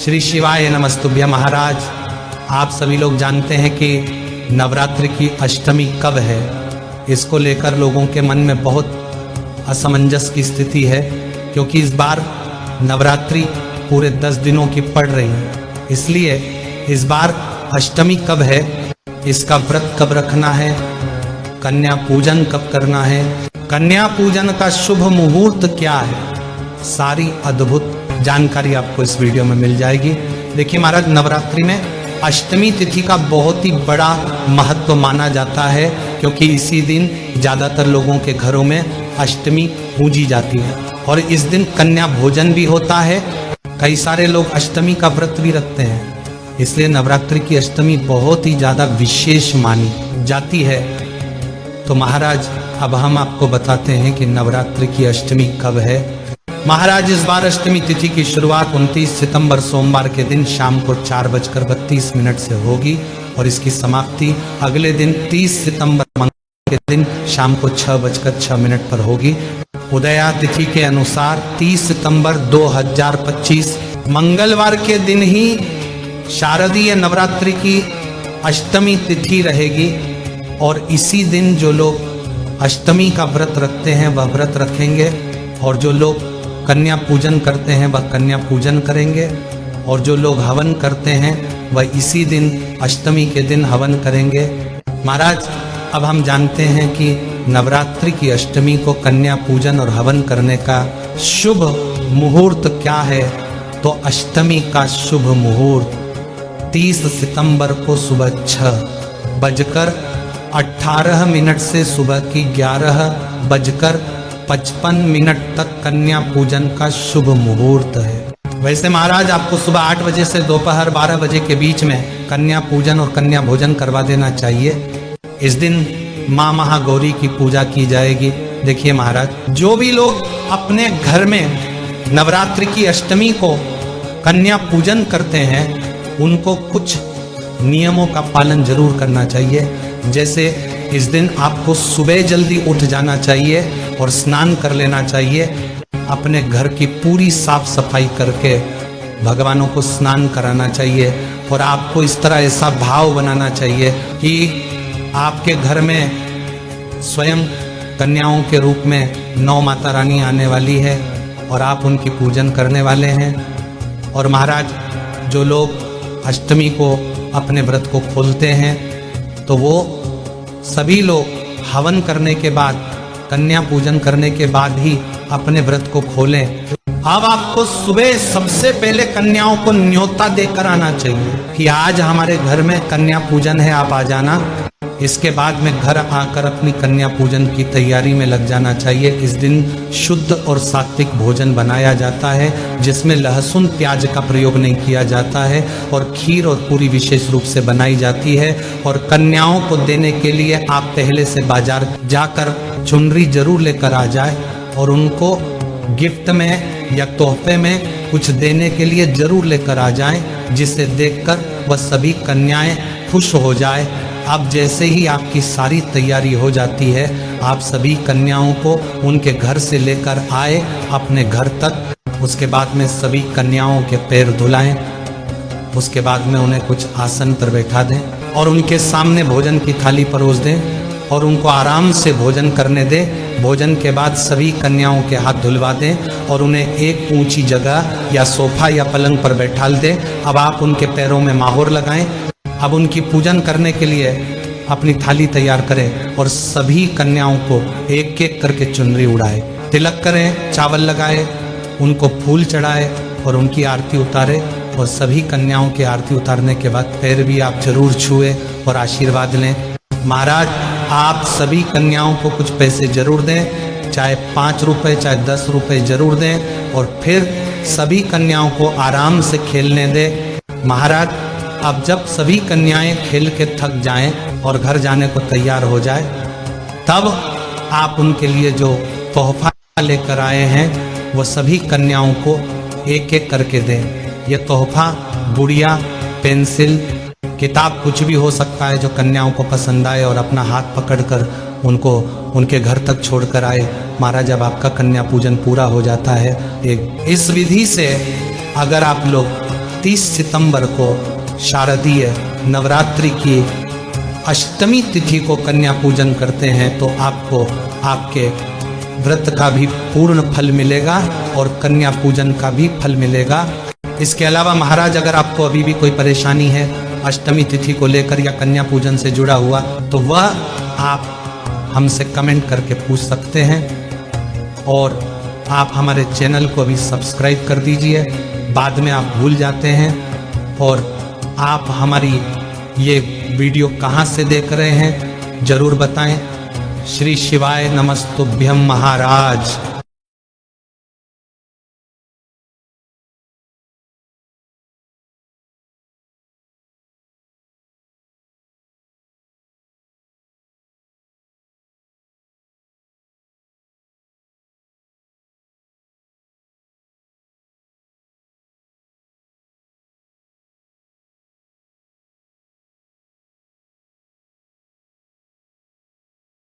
श्री शिवाय नमस्तुभ्य। महाराज, आप सभी लोग जानते हैं कि नवरात्रि की अष्टमी कब है। इसको लेकर लोगों के मन में बहुत असमंजस की स्थिति है, क्योंकि इस बार नवरात्रि पूरे 10 दिनों की पड़ रही है। इसलिए इस बार अष्टमी कब है, इसका व्रत कब रखना है, कन्या पूजन कब करना है, कन्या पूजन का शुभ मुहूर्त क्या है, सारी अद्भुत जानकारी आपको इस वीडियो में मिल जाएगी। देखिए महाराज, नवरात्रि में अष्टमी तिथि का बहुत ही बड़ा महत्व माना जाता है, क्योंकि इसी दिन ज़्यादातर लोगों के घरों में अष्टमी पूजी जाती है और इस दिन कन्या भोजन भी होता है। कई सारे लोग अष्टमी का व्रत भी रखते हैं, इसलिए नवरात्रि की अष्टमी बहुत ही ज़्यादा विशेष मानी जाती है। तो महाराज, अब हम आपको बताते हैं कि नवरात्रि की अष्टमी कब है। महाराज, इस बार अष्टमी तिथि की शुरुआत 29 सितंबर सोमवार के दिन शाम को 4:32 से होगी और इसकी समाप्ति अगले दिन 30 सितंबर मंगलवार के दिन शाम को 6:06 पर होगी। उदया तिथि के अनुसार 30 सितंबर 2025 मंगलवार के दिन ही शारदीय नवरात्रि की अष्टमी तिथि रहेगी और इसी दिन जो लोग अष्टमी का व्रत रखते हैं वह व्रत रखेंगे और जो लोग कन्या पूजन करते हैं वह कन्या पूजन करेंगे और जो लोग हवन करते हैं वह इसी दिन अष्टमी के दिन हवन करेंगे। महाराज, अब हम जानते हैं कि नवरात्रि की अष्टमी को कन्या पूजन और हवन करने का शुभ मुहूर्त क्या है। तो अष्टमी का शुभ मुहूर्त 30 सितंबर को सुबह 6:18 से सुबह की 11:55 तक कन्या पूजन का शुभ मुहूर्त है। वैसे महाराज, आपको सुबह 8 बजे से दोपहर 12 बजे के बीच में कन्या पूजन और कन्या भोजन करवा देना चाहिए। इस दिन माँ महागौरी की पूजा की जाएगी। देखिए महाराज, जो भी लोग अपने घर में नवरात्रि की अष्टमी को कन्या पूजन करते हैं उनको कुछ नियमों का पालन जरूर करना चाहिए। जैसे इस दिन आपको सुबह जल्दी उठ जाना चाहिए और स्नान कर लेना चाहिए। अपने घर की पूरी साफ सफाई करके भगवानों को स्नान कराना चाहिए और आपको इस तरह ऐसा भाव बनाना चाहिए कि आपके घर में स्वयं कन्याओं के रूप में 9 माता रानी आने वाली है और आप उनकी पूजन करने वाले हैं। और महाराज, जो लोग अष्टमी को अपने व्रत को खोलते हैं तो वो सभी लोग हवन करने के बाद, कन्या पूजन करने के बाद ही अपने व्रत को खोलें। अब आपको सुबह सबसे पहले कन्याओं को न्योता देकर आना चाहिए कि आज हमारे घर में कन्या पूजन है, आप आ जाना। इसके बाद में घर आकर अपनी कन्या पूजन की तैयारी में लग जाना चाहिए। इस दिन शुद्ध और सात्विक भोजन बनाया जाता है, जिसमें लहसुन प्याज का प्रयोग नहीं किया जाता है और खीर और पूरी विशेष रूप से बनाई जाती है। और कन्याओं को देने के लिए आप पहले से बाजार जाकर चुनरी जरूर लेकर आ जाए और उनको गिफ्ट में या तोहफे में कुछ देने के लिए जरूर लेकर आ जाएं, जिसे देखकर वह सभी कन्याएं खुश हो जाए। अब जैसे ही आपकी सारी तैयारी हो जाती है, आप सभी कन्याओं को उनके घर से लेकर आए अपने घर तक। उसके बाद में सभी कन्याओं के पैर धुलाएं, उसके बाद में उन्हें कुछ आसन पर बैठा दें और उनके सामने भोजन की थाली परोस दें और उनको आराम से भोजन करने दें। भोजन के बाद सभी कन्याओं के हाथ धुलवा दें और उन्हें एक ऊंची जगह या सोफा या पलंग पर बैठाल दें। अब आप उनके पैरों में माहौर लगाएं। अब उनकी पूजन करने के लिए अपनी थाली तैयार करें और सभी कन्याओं को एक एक करके चुनरी उड़ाए, तिलक करें, चावल लगाए, उनको फूल चढ़ाए और उनकी आरती उतारे। और सभी कन्याओं की आरती उतारने के बाद पैर भी आप जरूर छुए और आशीर्वाद लें। महाराज, आप सभी कन्याओं को कुछ पैसे जरूर दें, चाहे 5 रुपए चाहे 10 रुपए जरूर दें और फिर सभी कन्याओं को आराम से खेलने दें। महाराज, अब जब सभी कन्याएं खेल के थक जाएं और घर जाने को तैयार हो जाए, तब आप उनके लिए जो तोहफा लेकर आए हैं वो सभी कन्याओं को एक एक करके दें। ये तोहफा गुड़िया, पेंसिल, किताब कुछ भी हो सकता है जो कन्याओं को पसंद आए और अपना हाथ पकड़कर उनको उनके घर तक छोड़कर आए। महाराज, जब आपका कन्या पूजन पूरा हो जाता है, इस विधि से अगर आप लोग 30 सितंबर को शारदीय नवरात्रि की अष्टमी तिथि को कन्या पूजन करते हैं तो आपको आपके व्रत का भी पूर्ण फल मिलेगा और कन्या पूजन का भी फल मिलेगा। इसके अलावा महाराज अगर आपको अभी भी कोई परेशानी है अष्टमी तिथि को लेकर या कन्या पूजन से जुड़ा हुआ तो वह आप हमसे कमेंट करके पूछ सकते हैं। और आप हमारे चैनल को भी सब्सक्राइब कर दीजिए, बाद में आप भूल जाते हैं। और आप हमारी ये वीडियो कहाँ से देख रहे हैं ज़रूर बताएं। श्री शिवाय नमस्तुभ्यम महाराज।